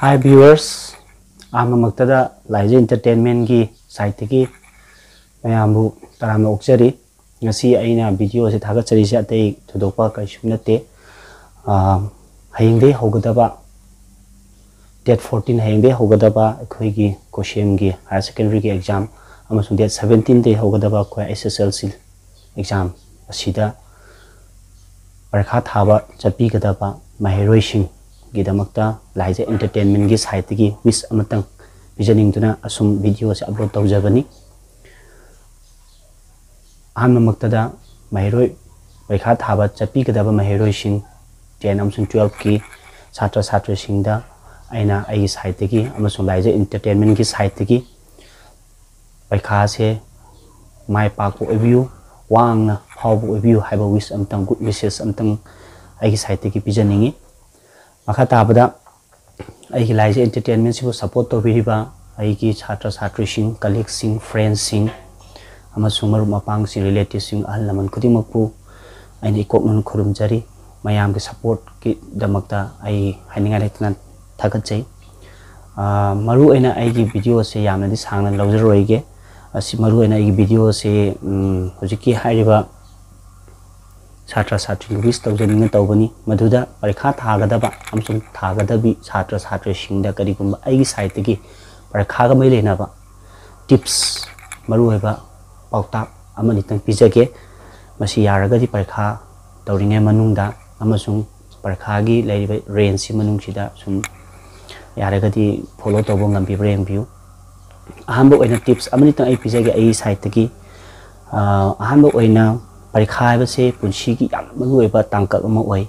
Hi viewers, Maktada Laija Entertainment ki site ki mayambu taramna okchari ngasi aina video se thagachari se atei thodopa kaisum nate hayingde hogadaba date 14 hayingde hogadaba akhoi gi koshim gi higher secondary ki exam amasung date 17 de hogadaba khoi SSLC exam asida parakha thaba chapi gadaba mahiroising gidamakta Laija Entertainment ki site ki wish amatang visioning tuna asum video se upload tawjabani Maktada mahiroi paikha thaba chapi gadaba mahiroi sing 10 amsung 12 ki chatra singda aina ai site ki amasung Laija Entertainment ki site ki paikha se mai pakpo review wangna hawbo review haiba wish amtang good wishes amtang ai site ki visioning makha tabada ai Laija Entertainment sibo support to biriba ai ki chatra sing colleagues sing friends sing amasung maru mapang sing relatives sing ahal laman khudimakpu aini ikoknon khurumjari mayam ki support ki damakta ai haninga letna thagachai maru aina ai ki video se yamna di sangna lawjaroige asi maru aina ai ki video se hojiki haiba chatra wish tawjaninga tawbani maduda parikha thagadaba amsung thagadabi chatra singda karigumba ai site ki parikha ga mai lenaba tips maru haiba pauta amani tang pijage masi yaragadi parikha tawringai manungda amasung parikha gi leiriba range si manung sida sum yaragadi follow tawbo ngambi breng view ahambo oina tips amani tang ai pijage ai site ki ahambo oina parikha ba se punsi ki yam maru eba tangka ama oi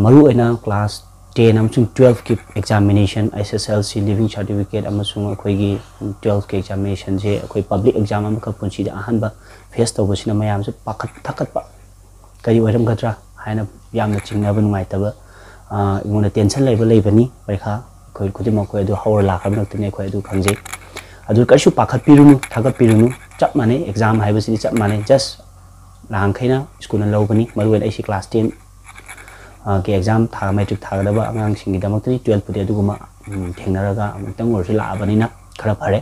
maru oina class 10 amsung 12 ki examination SSLC living certificate amasung akhoi gi 12 ki examination je akhoi public exam am ka punsi da ahanba face tawbo sina mayam se pakhat thakat pa kari oiram gatra haina yamna chingna ba nungai taba ingona tension leibani parikha khoi khudima khoi du hawra la kham nak tine khoi du khangje adu kaishu pakhat pirunu thagat pirunu chap mane exam haiba si chap mane just lang khaina school na lobani maru ai si class 10 ke exam tha matric thagadaba angang singi damakni 12 pudi aduguma thengnaraga amtang orsi la abanina khara phare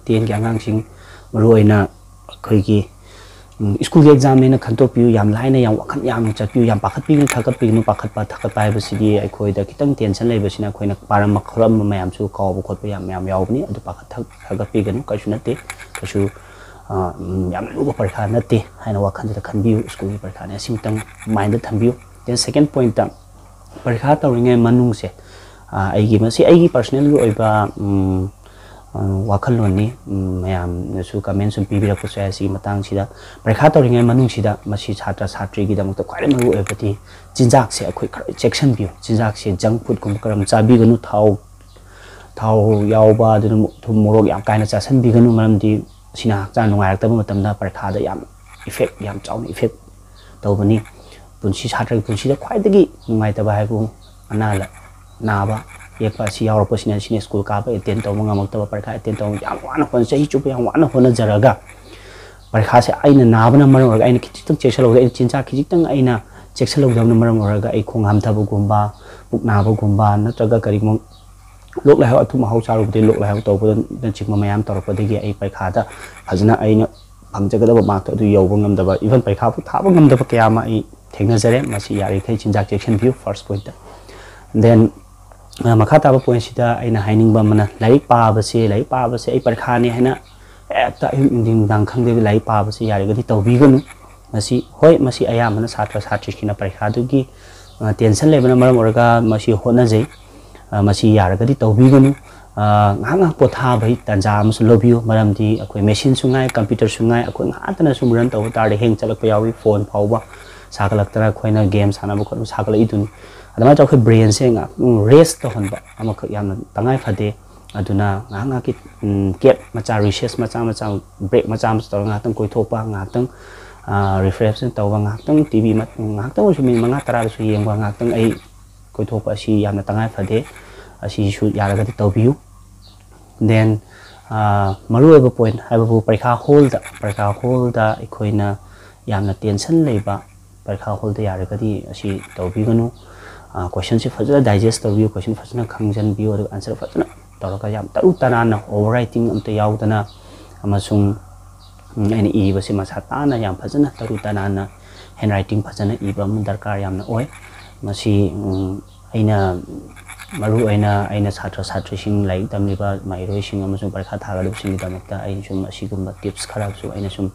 10 ki angang sing maru aina khoi ki school ke exam ne khanto piu yam laina yam wakhan yam chapiu yam pakhat pi thagat pi nu pakhat pa thagat pa ba sidi ai khoi da kitang tension lei basina khoina param makhoram mayam su kaw bu khot yam yawbani adu pakhat thagat pi ganu kaishu nate kaishu yam luba parikha nate haina wakhan da khanbiu school ki parikha ne simtang mind da thambiu then second point ta parikha tawringai manung se aigi masi aigi personal gi oiba wakhal loni mayam su comment sum pibira ko sai si matang sida parikha tawringai manung sida masi chatra satri gi damak ta khwai maru oibati jinjak se akhoi section view jinjak se junk food kum karam chabi ganu thau yawba dun thum morok yam kaina chasan bi ganu maram di sina hakcha nungai rakta matam da parikha da yam effect yam chaun effect tawbani punsi chatra punsi da khwai dagi nungai ta ba haibu anala naba yekpa si yawra posina sine school ka ba attend taw manga mak ta ba parikha attend taw yam wana hon sei chup yam wana hona jaraga parikha se aina nabana maram raga aina kititang cheksalo ga chincha kititang aina cheksalo ga maram raga ai khong ham thabu gumba pukna ba gumba natraga kari mong lok la ha athum hau charu de lok la ha taw ba na chikma mayam tarpa dagi ai parikha da hajna aina pangjaga da ba ta du yawba ngam da ba even parikha pu thaba ngam da ba kya ma ai thengna jare masi yari khai chinjak section view first point then makha taba point sida aina haining ba mana lai pa ba se ai parikha ne haina ta ding dang khang de lai pa ba se yari gadi tawbi ganu masi hoi masi aya mana satri kina parikha du gi tension le bana maram oraga masi hona jai masi yari gadi tawbi ganu nga potha bai tanja mas lobyu maram di akoi machine sungai computer sungai akoi nga tana sumran taw tar de heng chalak pa yawi phone phawba sakalak tara khoina game sana bu khot sakala idun adama chaw khoi brain se nga rest to honba amak yam tangai phade aduna nga ki cap macha recess macha break macha to nga tang koi thopa nga tang reflection taw nga tang tv mat nga tang su min manga tara su yeng nga tang ai koi thopa si yam tangai phade asi su yaraga ti tawbiu then maru eba point haibu parikha hall da ikhoina yamna tension leiba parikha hall da yaragadi asi tawbi ganu question से फजन digest तौबियो question फजन खंगजन बियो और answer फजन तौरका याम तरु तनाना over writing अमते याउदना अमसुंग N E बसे मसा ताना याम फजन तरु तनाना hand writing फजन इबम दरकार यामना ओय मसी अइना मरु अइना छात्र छात्रीसिंग लाइक तमलिबा माइरोइसिंग अमसुंग परीक्षा थागदबसिंग दमकता अइ सुम असिगुम्बा टिप्स खराबसु अइना सुम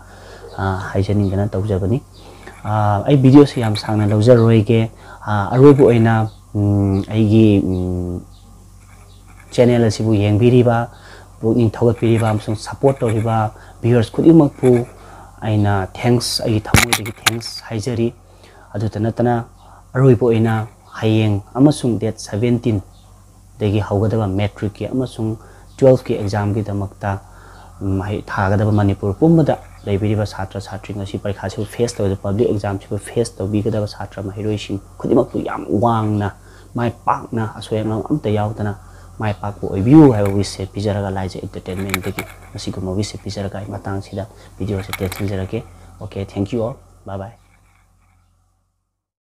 हाइजनिंगना तौजबनी आई वीडियो से याम सांगना लौजरोइगे अरोइबु अइना अइगी चैनल असिबु येंबिरिबा पुनिंग थौगपिरिबा अमसुंग सपोर्ट तौरिबा व्यूअर्स खुदिमकपु अइना थैंक्स अइ थमोइदगी थैंक्स हाइजरी अदुत नतना अरोइबु अइना हायेंग अमसुंग डेट 17 देगी हौगदबा मैट्रिक के अमसुंग 12 के एग्जाम की दमकता थागदबा मणिपुर पुमदा लेबिरिबा छात्र छात्री ngasi परीक्षा से फेस तौद पब्लिक एग्जाम से फेस तौबिगदबा छात्र महिरोइसिंग खुदिमकपु याम वांगना माय पाकना असोयंग अमता यावदना माय पाकपु ओइबिउ हाइबा विसे पिजरगा लाइज एंटरटेनमेंट देगी मसिगुम विसे पिजरगा मतंग सिदा वीडियो से टेंशन जरके okay thank you all bye bye